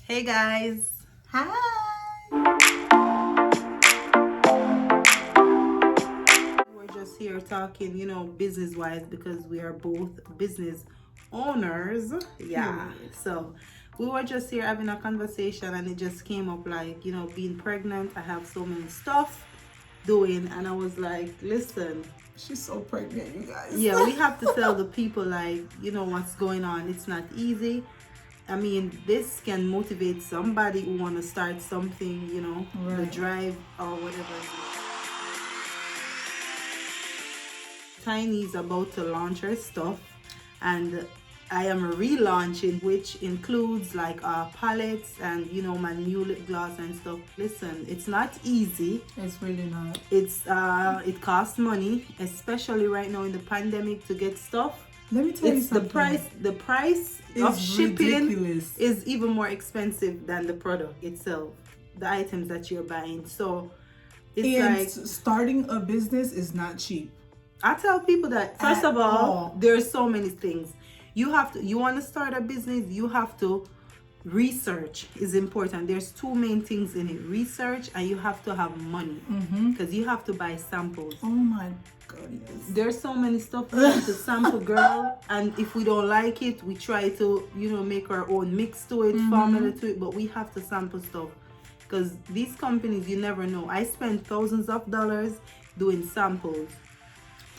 Hey guys. Hi. We're just here talking, business wise because we are both business owners. Yeah. So we were just here having a conversation and it just came up like, being pregnant. I have so many stuff doing and I was like, listen. She's so pregnant, you guys. Yeah, we have to tell the people like, what's going on. It's not easy. I mean, this can motivate somebody who want to start something, Right. the drive or whatever. Tiny's about to launch her stuff, and I am relaunching, which includes like palettes and my new lip gloss and stuff. Listen, it's not easy. It's really not. It costs money, especially right now in the pandemic, to get stuff. Let me tell you something. The price of shipping is even more expensive than the product itself, the items that you're buying. So it's starting a business is not cheap. I tell people that first of all, there's so many things. You want to start a business, you have to research is important. There's two main things in it: research, and you have to have money because you have to buy samples. Oh my goodness. There's so many stuff we have to sample, girl, and if we don't like it, we try to make our own mix to it, formula to it, but we have to sample stuff because these companies, you never know. I spend thousands of dollars doing samples.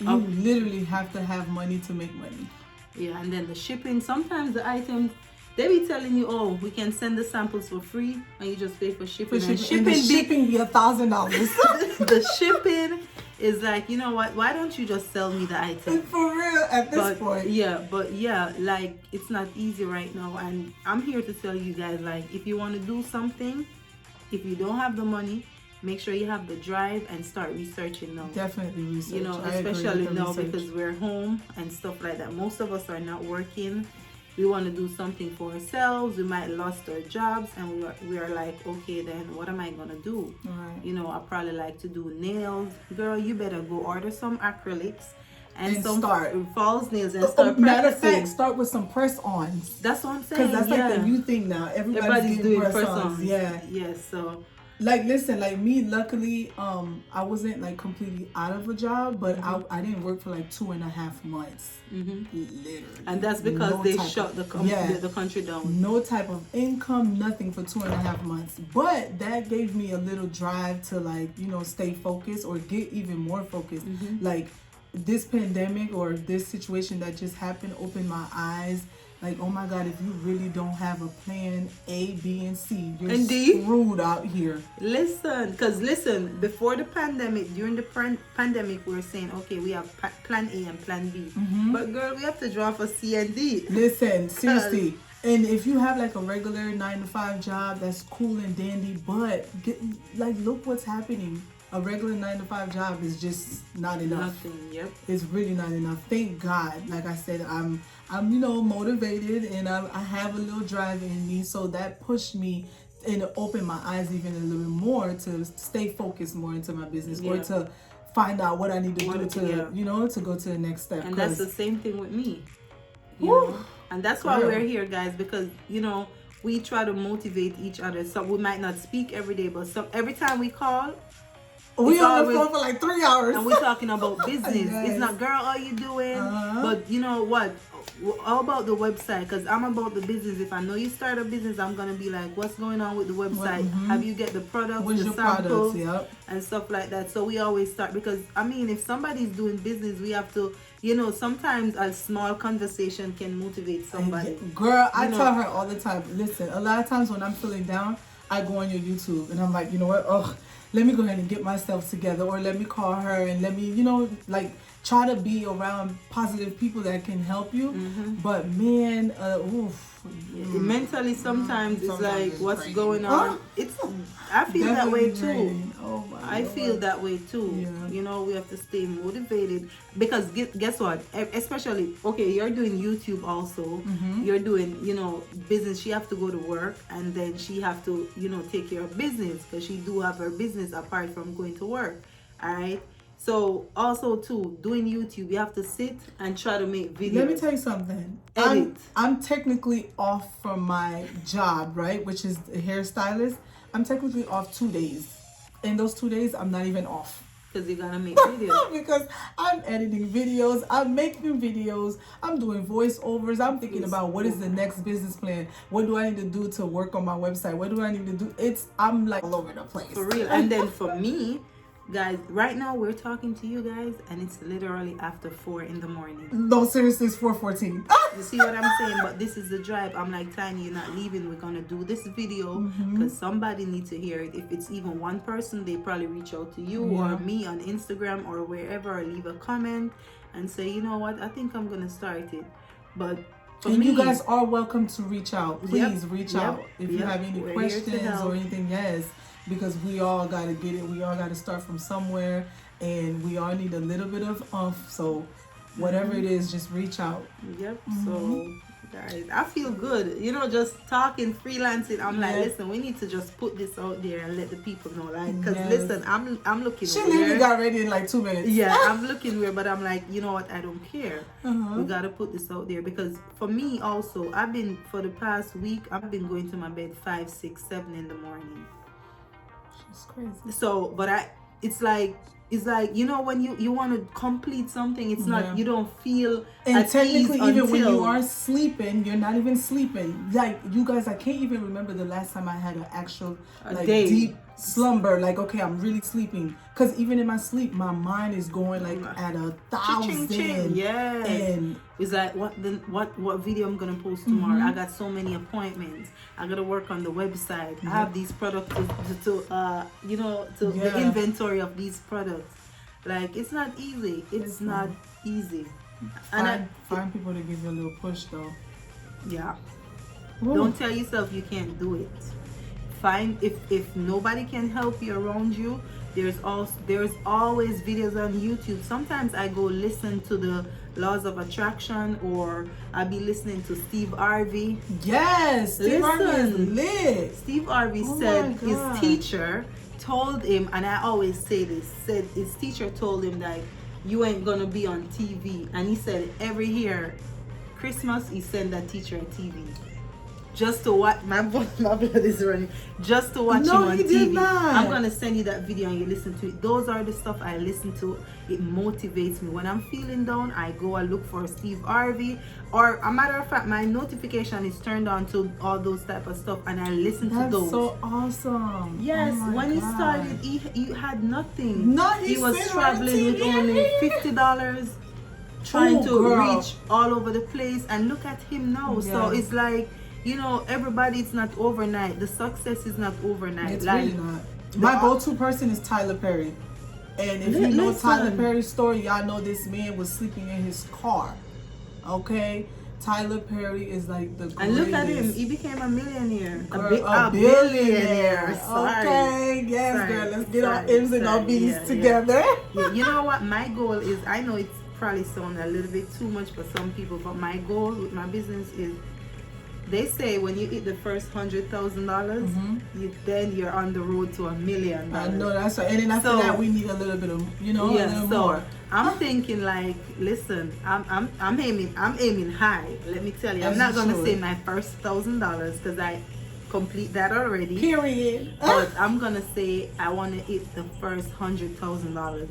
You literally have to have money to make money. Yeah, and then the shipping, sometimes the items, they be telling you, oh, we can send the samples for free and you just pay for shipping. And shipping be $1,000. The shipping is like, you know what, why don't you just sell me the item? For real, at this point. Yeah, like it's not easy right now. And I'm here to tell you guys, like, if you want to do something, if you don't have the money, make sure you have the drive and start researching now. Definitely research. Especially now because we're home and stuff like that. Most of us are not working. We want to do something for ourselves. We might lost our jobs and we are like, okay, then what am I gonna do? Right. I probably like to do nails. Girl, you better go order some acrylics and some start false nails and start matter of fact, start with some press-ons. That's what I'm saying. Because that's like the new thing now. Everybody's doing press-ons. Yeah. Yes. So listen, like me, luckily, I wasn't like completely out of a job, but I didn't work for like 2.5 months. Literally. And that's because they shut the country down. No type of income, nothing for 2.5 months. But that gave me a little drive to like, stay focused or get even more focused. Like this pandemic or this situation that just happened opened my eyes. Like, oh my God, if you really don't have a plan A, B, and C, you're screwed out here. Listen, before the pandemic, during the pandemic, we were saying, okay, we have plan A and plan B. But girl, we have to draw for C and D. Listen, seriously. And if you have like a regular 9-to-5 job, that's cool and dandy, but look what's happening. A regular 9-to-5 job is just not enough. Nothing, yep. It's really not enough. Thank God. Like I said, I'm motivated and I have a little drive in me. So that pushed me and it opened my eyes even a little bit more to stay focused more into my business or to find out what I need to do to go to the next step. And that's the same thing with me. And that's why we're here, guys, because, we try to motivate each other. So we might not speak every day, but every time we call, we on the phone for like 3 hours. And we're talking about business. Yes. It's not, girl, how you doing? But you know what? How about the website? Because I'm about the business. If I know you start a business, I'm going to be like, what's going on with the website? Have you get the products, the samples, and stuff like that? So we always start because, if somebody's doing business, we have to, sometimes a small conversation can motivate somebody. Girl, I tell her all the time, listen, a lot of times when I'm feeling down, I go on your YouTube and I'm like, you know what? Let me go ahead and get myself together, or let me call her and let me, try to be around positive people that can help you. But man, mentally sometimes it's like, what's going on? I feel that way too. I feel that way too. We have to stay motivated because guess what? Especially, okay, you're doing YouTube also. You're doing, business. She have to go to work and then she have to, take care of business because she do have her business apart from going to work. All right. So also too, doing YouTube, you have to sit and try to make videos. Let me tell you something. I'm technically off from my job, right? Which is a hairstylist. I'm technically off 2 days. In those 2 days, I'm not even off. Because you gotta make videos. Because I'm editing videos, I'm making videos, I'm doing voiceovers, I'm thinking about what is the next business plan, what do I need to do to work on my website, what do I need to do. I'm like all over the place. For real. And then for me, guys, right now we're talking to you guys and it's literally after 4 in the morning. No, seriously, it's 4:14. You see what I'm saying? But this is the drive. I'm like, Tiny, you're not leaving. We're gonna do this video because somebody needs to hear it. If it's even one person, they probably reach out to you or me on Instagram or wherever, or leave a comment and say, you know what, I think I'm gonna start it. But for me, you guys are welcome to reach out. Please reach out if you have any questions or anything. Yes, because we all gotta get it. We all gotta start from somewhere, and we all need a little bit of so whatever it is, just reach out. So guys, I feel good, you know, just talking, freelancing. I'm like, listen, we need to just put this out there and let the people know, like, because listen, I'm looking she weird. literally got ready in like 2 minutes. I'm looking weird, but I'm like, you know what, I don't care. We gotta put this out there, because for me also, I've been, for the past week, I've been going to my bed 5, 6, 7 in the morning. It's crazy. So, but it's like, you know, when you want to complete something, it's not, you don't feel and technically even when you are sleeping, you're not even sleeping. Like, you guys, I can't even remember the last time I had an actual like deep slumber, like, okay, I'm really sleeping, because even in my sleep my mind is going like at 1,000. And it's like, what video I'm gonna post tomorrow. I got so many appointments, I gotta work on the website, I have these products to you know, to the inventory of these products. Like, it's not easy. It's not easy. And find people to give you a little push though. Don't tell yourself you can't do it. Find, if nobody can help you around you, there's always videos on YouTube. Sometimes I go listen to the laws of attraction, or I'll be listening to Steve Harvey. Steve Harvey is lit. Steve Harvey said his teacher told him, and I always say this, said his teacher told him that you ain't gonna be on TV, and he said every year Christmas he sent that teacher a TV just to watch. My blood is running. Just to watch him on TV. Did not. I'm gonna send you that video and you listen to it. Those are the stuff I listen to. It motivates me. When I'm feeling down, I go and look for Steve Harvey, or a matter of fact, my notification is turned on to all those type of stuff, and I listen to those. That's so awesome. Yes, when he started, he had nothing. He was traveling with only $50, trying to reach all over the place, and look at him now. So it's like, you know, everybody, it's not overnight. The success is not overnight. It's really not. My go-to person is Tyler Perry. And if you know Tyler Perry's story, y'all know this man was sleeping in his car. Okay? Tyler Perry is like the greatest. And look at him. He became a millionaire. Girl, a billionaire. Okay, yes, girl. Let's get our M's and our B's together. You know what? My goal is, I know it's probably sound a little bit too much for some people, but my goal with my business is, they say when you hit the first $100,000, then you're on the road to $1 million. I know, that's right. And then after that, we need a little bit of, you know, a little more. I'm thinking, like, listen, I'm aiming high. Let me tell you, I'm not gonna say my first $1,000 because I complete that already. Period. But I'm gonna say I want to hit the first $100,000,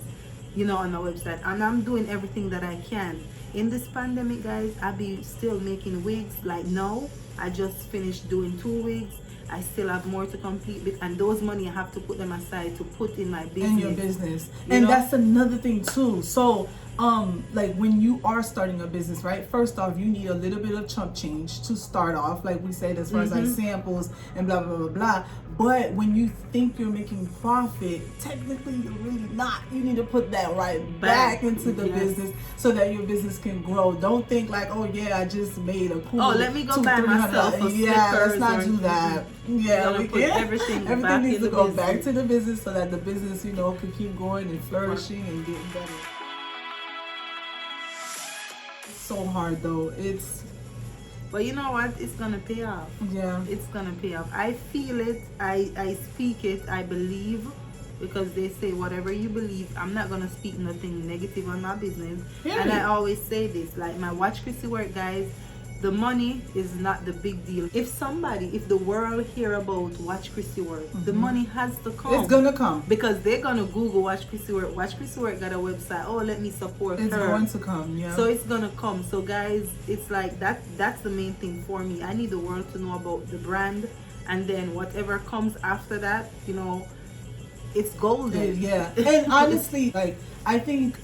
you know, on my website, and I'm doing everything that I can. In this pandemic, guys, I be still making wigs. Like now, I just finished doing 2 wigs. I still have more to complete, and those money I have to put them aside to put in my business. In your business. And that's another thing too. So like when you are starting a business, right, first off, you need a little bit of chump change to start off, like we said, as far as like samples and blah blah blah blah. But when you think you're making profit, technically you're really not. You need to put that right back into the business so that your business can grow. Don't think like, oh yeah, I just made a cool let me go buy myself a let's not do that. Everything needs to go back to the business so that the business, you know, can keep growing and flourishing and getting better. It's so hard though. But you know what? It's gonna pay off. Yeah. It's gonna pay off. I feel it. I speak it. I believe because they say whatever you believe. I'm not gonna speak nothing negative on my business. Period. And I always say this, like my Watch Chrissy Work guys, the money is not the big deal. If the world hear about Watch Chrissy Work, the money has to come. It's gonna come. Because they're gonna Google Watch Chrissy Work. Watch Chrissy Work got a website. Oh, let me support her. It's going to come, yeah. So it's gonna come. So guys, it's like that's the main thing for me. I need the world to know about the brand, and then whatever comes after that, you know, it's golden. Yeah. And honestly, like I think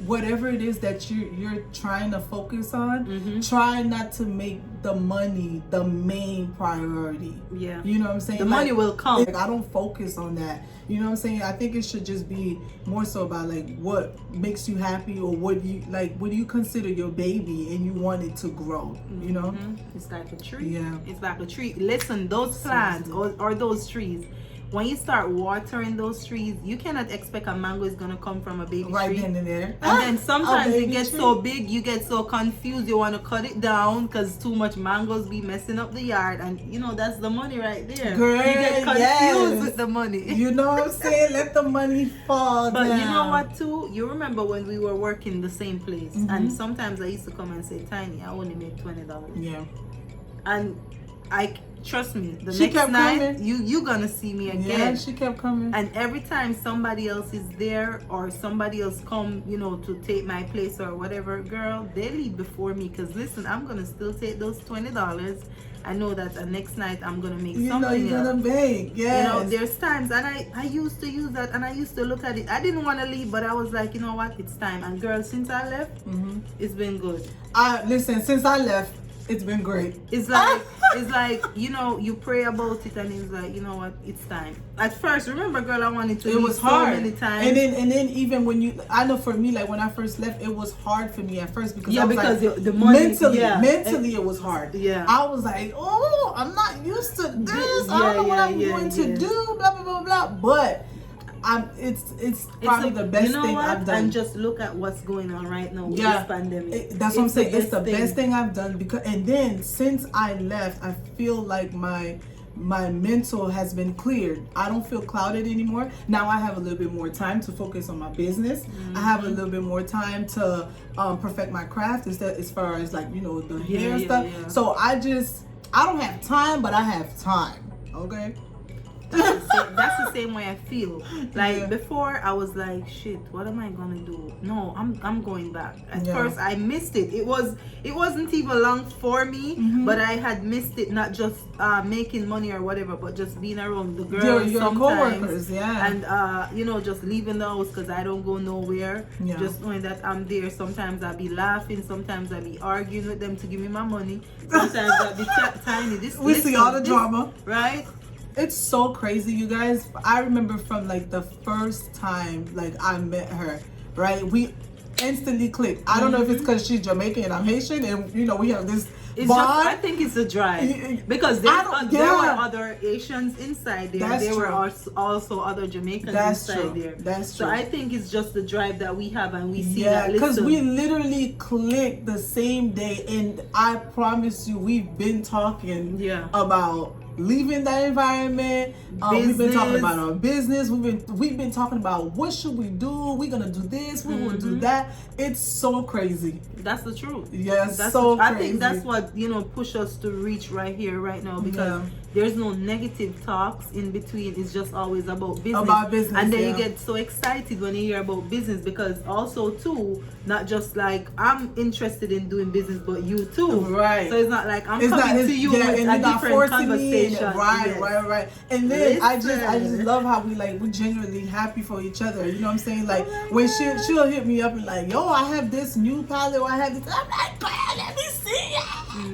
whatever it is that you're trying to focus on, try not to make the money the main priority. Yeah. You know what I'm saying? The money will come. Like, I don't focus on that. You know what I'm saying? I think it should just be more so about like what makes you happy, or what do you consider your baby and you want it to grow, you know? It's like a tree. Yeah. It's like a tree. Listen, those plants or those trees, when you start watering those trees, you cannot expect a mango is gonna come from a baby right tree. then and there. And then sometimes it gets tree. so big, you get so confused, you want to cut it down because too much mangoes be messing up the yard, and you know that's the money right there. Girl, you get confused with the money. You know what I'm saying? Let the money fall But down. you know what too? You remember when we were working the same place, and sometimes I used to come and say, Tiny, I only made $20. Yeah. And trust me, the She next kept night coming. you gonna see me again. Yeah, she kept coming. And every time somebody else is there or somebody else come, you know, to take my place or whatever, girl, they leave before me. Because listen, I'm gonna still take those $20. I know that the next night I'm gonna make something know you're else. gonna bake. Yes. You know, there's times, and I used to use that, and I used to look at it. I didn't want to leave, but I was like, you know what, it's time. And girl, since I left, it's been good. Listen, since I left, it's been great. It's like you know, you pray about it, and it's like, you know what, it's time. At first, remember, girl, I wanted to. It was hard. So many times. And then even when I know for me, like when I first left, it was hard for me at first because I was because like, the money, mentally it was hard. Yeah, I was like, oh, I'm not used to this. I don't know what I'm going to do. Blah blah blah blah. But it's probably the best thing I've done. And just look at what's going on right now with this pandemic. That's what I'm saying. It's the best thing I've done and then since I left, I feel like my mental has been cleared. I don't feel clouded anymore. Now I have a little bit more time to focus on my business. I have a little bit more time to perfect my craft as far as like, you know, the hair and stuff. Yeah. So I don't have time, but I have time. Okay. That's the same way I feel. Like before, I was like, shit, what am I gonna do? No, I'm going back. At first, I missed it. It wasn't even long for me, but I had missed it. Not just making money or whatever, but just being around the girls, your coworkers, and you know, just leaving the house because I don't go nowhere. Yeah. Just knowing that I'm there. Sometimes I'll be laughing. Sometimes I'll be arguing with them to give me my money. Sometimes I'll be Tiny. See all the drama, right? It's so crazy, you guys. I remember from like the first time like I met her, right? We instantly clicked. I don't know if it's because she's Jamaican and I'm Haitian, and you know we have this bond. I think it's a drive because there were other Asians inside there. There were also other Jamaicans inside there. That's true. So I think it's just the drive that we have, and we see that. Because we literally clicked the same day, and I promise you, we've been talking about leaving that environment. We've been talking about our business. We've been talking about what should we do. We're gonna do this. We will do that. It's so crazy. That's the truth. Yes, that's so crazy. I think that's what push us to reach right here, right now, because there's no negative talks in between. It's just always about business. And then you get so excited when you hear about business, because also too, not just like I'm interested in doing business, but you too. Right. So it's not like I'm coming to you with a different conversation. Right. And then I just love how we genuinely happy for each other. You know what I'm saying? Like when she'll hit me up and like, yo, I have this new palette, or I have this. I'm like, girl, let me see it.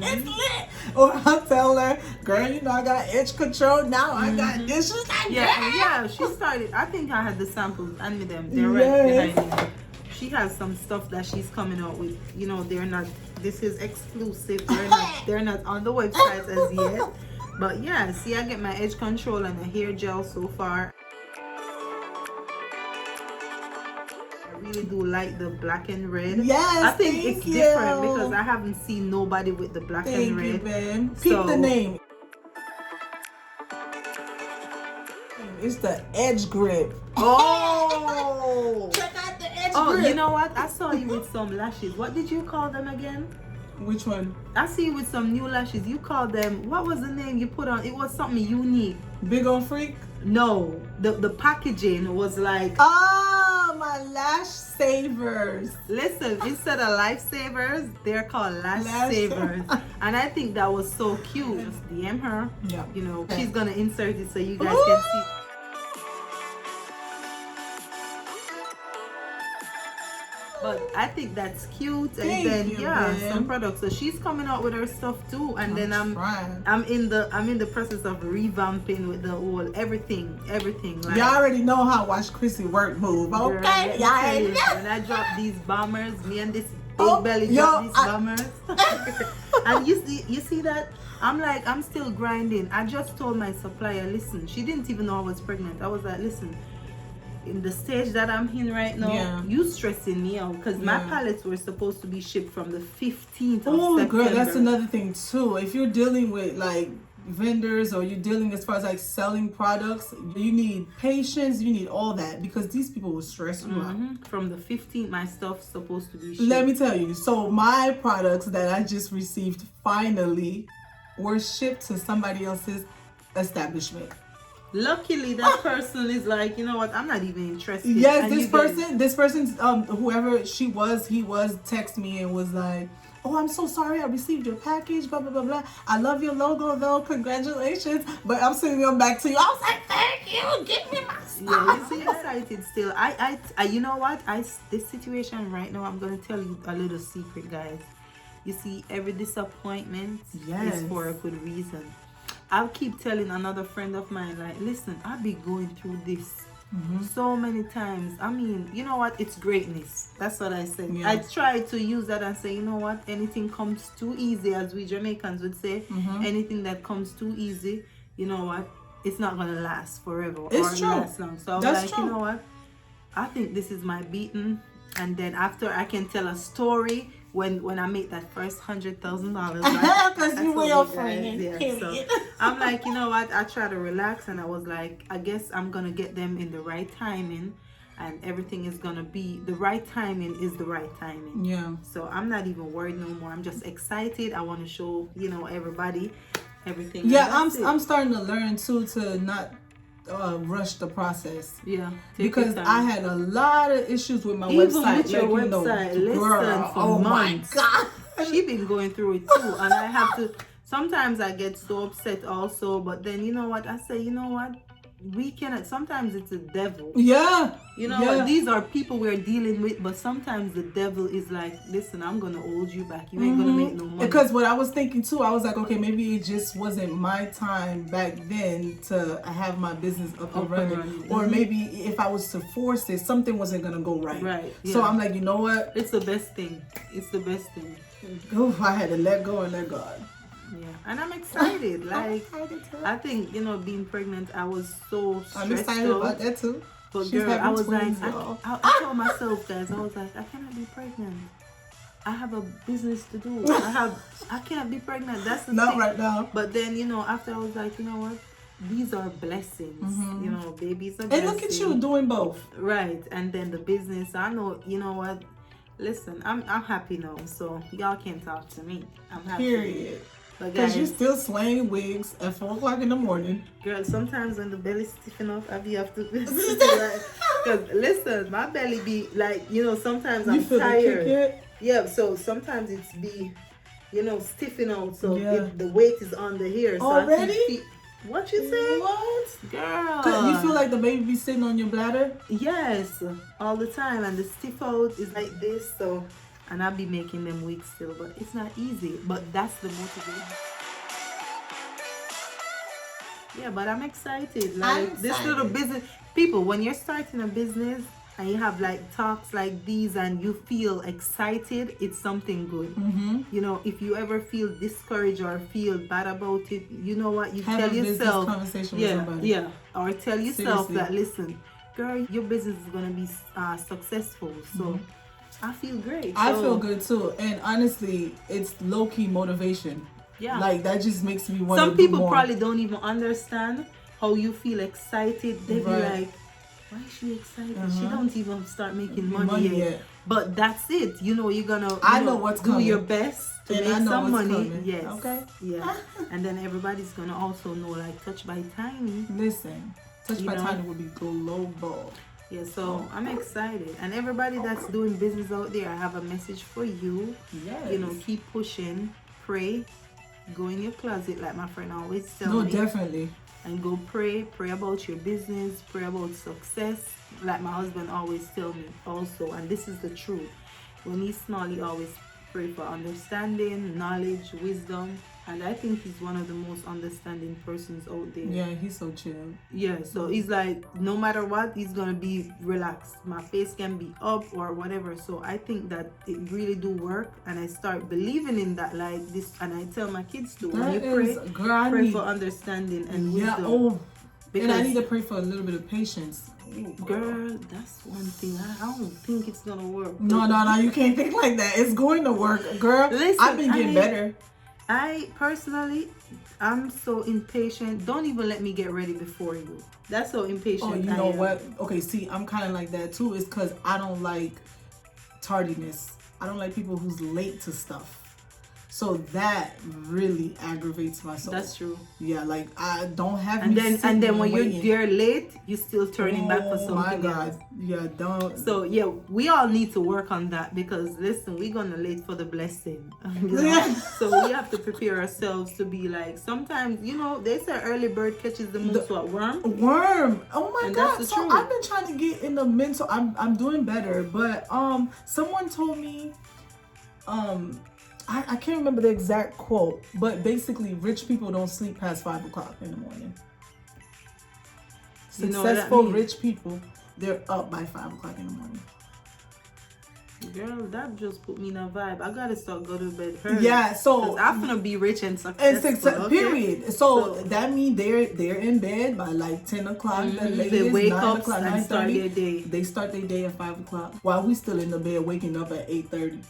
It's lit. Or I'll tell her, girl, you know I got edge control now. I got this. She's like, yeah. She started. I think I had the samples and them. They're right behind me. She has some stuff that she's coming out with. You know, they're not. This is exclusive. They're not on the website as yet. But yeah, see, I get my edge control and a hair gel so far. I really do like the black and red. Yes, I think it's different because I haven't seen nobody with the black and red. Thank you, babe. Peep the name. It's the edge grip. Oh! Check out the edge grip. Oh, you know what? I saw you with some lashes. What did you call them again? Which one? I see you with some new lashes. You called them, what was the name you put on? It was something unique. Big on Freak? No, the packaging was like... Oh, my lash savers. Listen, instead of lifesavers, they're called lash savers. And I think that was so cute. Just DM her. Yeah. You know, she's going to insert it so you guys can see. But I think that's cute. Thank And then you, yeah, man. some products. So she's coming out with her stuff too. And then trying. I'm in the process of revamping with the whole everything. Like, y'all already know how WatchCrissyWork move. Okay, girl, y'all already know. when I drop these bombers, me and this big belly drop these bombers. And you see that? I'm still grinding. I just told my supplier, listen, she didn't even know I was pregnant. I was like, listen, in the stage that I'm in right now, you stressing me out because my pallets were supposed to be shipped from the 15th of September. Girl, that's another thing too. If you're dealing with like vendors or you're dealing as far as like selling products, you need patience, you need all that because these people will stress you out. From the 15th, my stuff's supposed to be shipped. Let me tell you, so my products that I just received finally were shipped to somebody else's establishment. Luckily, that person is like, you know what? I'm not even interested. Yes, this person's whoever he was, text me and was like, "Oh, I'm so sorry, I received your package. Blah blah blah blah. I love your logo though. Congratulations." But I'm sending them back to you. I was like, "Thank you. Give me my stuff." Yeah, you see, excited still. I you know what? This situation right now, I'm gonna tell you a little secret, guys. You see, every disappointment is for a good reason. I'll keep telling another friend of mine, like, listen, I've been going through this so many times. I mean, you know what? It's greatness. That's what I said. I try to use that and say, you know what? Anything comes too easy, as we Jamaicans would say. Anything that comes too easy, you know what? It's not going to last forever or last long. So I was like, you know what? I think this is my beating. And then after I can tell a story when I make that first $100,000, right? Because you were your friend. So I'm like, you know what? I try to relax, and I was like, I guess I'm gonna get them in the right timing, and everything is gonna be the right timing is the right timing. Yeah. So I'm not even worried no more. I'm just excited. I want to show everybody everything. Yeah, I'm starting to learn too to not rush the process. Yeah, because I had a lot of issues with my Even website. with your website, listen, for months. My God, she been going through it too, and I have to. Sometimes I get so upset also, but then you know what I say? You know what? We cannot. Sometimes it's a devil. Yeah. You know what? These are people we're dealing with, but sometimes the devil is like, listen, I'm gonna hold you back. You ain't gonna make no money. Because what I was thinking too, I was like, okay, maybe it just wasn't my time back then to have my business up and running. Or maybe if I was to force it, something wasn't gonna go right. Right. Yeah. So I'm like, you know what? It's the best thing. It's the best thing. Oof, I had to let go and let God. Yeah, and I'm excited. Like, I think, being pregnant, I was so stressed. I'm excited about that too. But girl, I was twins, like, I told myself, guys, I was like, I cannot be pregnant. I have a business to do. I can't be pregnant. That's the not thing. Right now. But then, after I was like, you know what? These are blessings. Babies are blessings. And look at you doing both. Right. And then the business, I know, you know what? Listen, I'm happy now. So y'all can talk to me. I'm happy. Period. Because you're still slaying wigs at 4 o'clock in the morning. Girl, sometimes when the belly stiffen up, you have to because listen, my belly be like, sometimes I'm tired. Yeah, so sometimes it's be, stiffen out. So if the weight is on the hair. So already? What you say? What? Girl. You feel like the baby be sitting on your bladder? Yes, all the time. And the stiff out is like this, so... And I'll be making them wigs still, but it's not easy. But that's the motivation. Yeah, but I'm excited. Like, this little business. People, when you're starting a business and you have like talks like these and you feel excited, it's something good. If you ever feel discouraged or feel bad about it, you know what? You tell yourself. Conversation with somebody. Yeah. Or tell yourself that, listen, girl, your business is going to be successful. So... I feel great. I feel good too. And honestly, it's low-key motivation. Yeah. Like, that just makes me want to do more. Some people probably don't even understand how you feel excited, they be like, why is she excited? She don't even start making money yet. But that's it. You know, you're gonna do your best to make some money. Yes. Okay. Yeah. And then everybody's gonna also know, like, Touch by Tiny. Listen, Touch by Tiny will be global. Yeah, so I'm excited. And everybody that's doing business out there, I have a message for you. Yes. You know, keep pushing, pray, go in your closet like my friend always tells me. No, definitely. And go pray about your business, pray about success, like my husband always tell me also. And this is the truth. When he's small, he always pray for understanding, knowledge, wisdom. And I think he's one of the most understanding persons out there. Yeah, he's so chill. Yeah, so he's like, no matter what, he's gonna be relaxed. My face can be up or whatever. So I think that it really do work, and I start believing in that, like this. And I tell my kids to, when you pray for understanding and wisdom. And I need to pray for a little bit of patience. Girl, that's one thing. I don't think it's gonna work. No, you can't think like that. It's going to work, girl. Listen, I've been getting better. I personally, I'm so impatient. Don't even let me get ready before you. That's so impatient. Oh, you know what? Okay, see, I'm kind of like that too. It's because I don't like tardiness. I don't like people who's late to stuff. So that really aggravates my soul. That's true. Yeah, like I don't have. And then when you're there late, you're still turning back for something. Oh my God! Else. Yeah, don't. So yeah, we all need to work on that, because listen, we're gonna late for the blessing. So we have to prepare ourselves to be like. Sometimes, you know, they say early bird catches the most. Worm. Oh my God! So I've been trying to get in the mental. I'm doing better, but someone told me I can't remember the exact quote, but basically, rich people don't sleep past 5 o'clock in the morning. Successful rich people, they're up by 5 o'clock in the morning. Girl, that just put me in a vibe. I gotta start go to bed early. Yeah, so I'm gonna be rich and successful. Period. So that means they're in bed by like 10 o'clock. They wake up and start their day. They start their day at 5 o'clock while we still in the bed waking up at 8:30.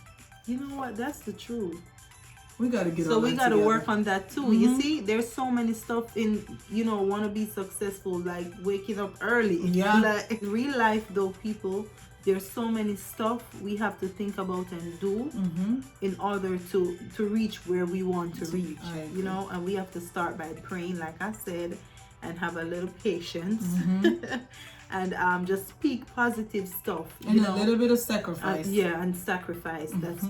You know what? That's the truth. We gotta get. So we gotta work on that too. You see, there's so many stuff in, you know, want to be successful, like waking up early. Yeah. Like in real life, though, people, there's so many stuff we have to think about and do in order to reach where we want to reach. You know, and we have to start by praying, like I said, and have a little patience. And just speak positive stuff. And a little bit of sacrifice. And sacrifice. That's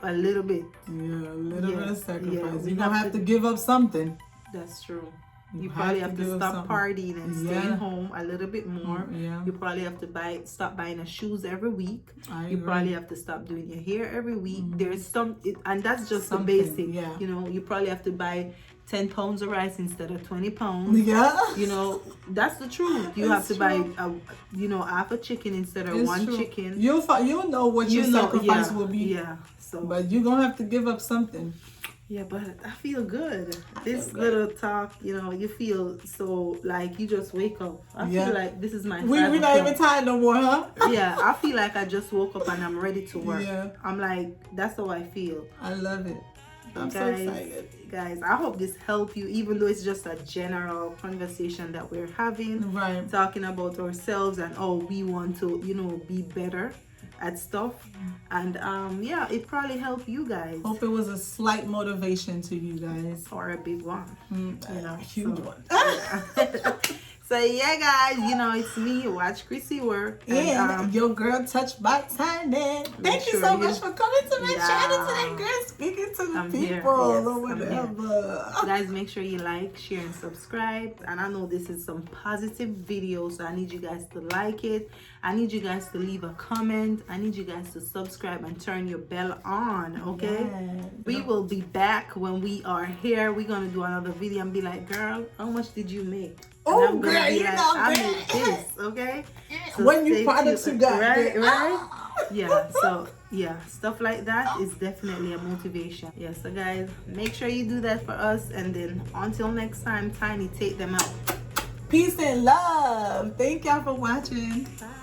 a little bit. Yeah, a little bit of sacrifice. You're going to have to give up something. That's true. You probably have to stop partying and staying home a little bit more. You probably have to stop buying shoes every week. You probably have to stop doing your hair every week. There's and that's just the basic. You know, you probably have to buy 10 pounds of rice instead of 20 pounds. Yeah. You know, that's the truth. You have to buy half a chicken instead of one chicken. You'll know what your sacrifice will be. Yeah. So, but you're gonna have to give up something. Yeah, but I feel good. This little talk, you know, you feel so like you just wake up. I feel like this is my. We're not even tired no more, huh? Yeah, I feel like I just woke up and I'm ready to work. Yeah. I'm like, that's how I feel. I love it. I'm so excited. Guys, I hope this helped you, even though it's just a general conversation that we're having. Right. Talking about ourselves and how we want to, you know, be better at stuff. And it probably helped you guys. Hope it was a slight motivation to you guys. Or a big one. A huge one. So yeah, guys, you know, it's me, Watch Chrissy Work. And your girl, Touch by Tiny. Thank you so much for coming to my channel today, girl. Speaking to the people or whatever. Guys, make sure you like, share, and subscribe. And I know this is some positive videos, so I need you guys to like it. I need you guys to leave a comment. I need you guys to subscribe and turn your bell on, okay? Yes. We will be back when we are here. We're going to do another video and be like, girl, how much did you make? Oh, girl, I made this, okay? So when you products you got, right? Yeah, so yeah, stuff like that is definitely a motivation. Yeah, so guys, make sure you do that for us. And then until next time, Tiny, take them out. Peace and love. Thank y'all for watching. Bye.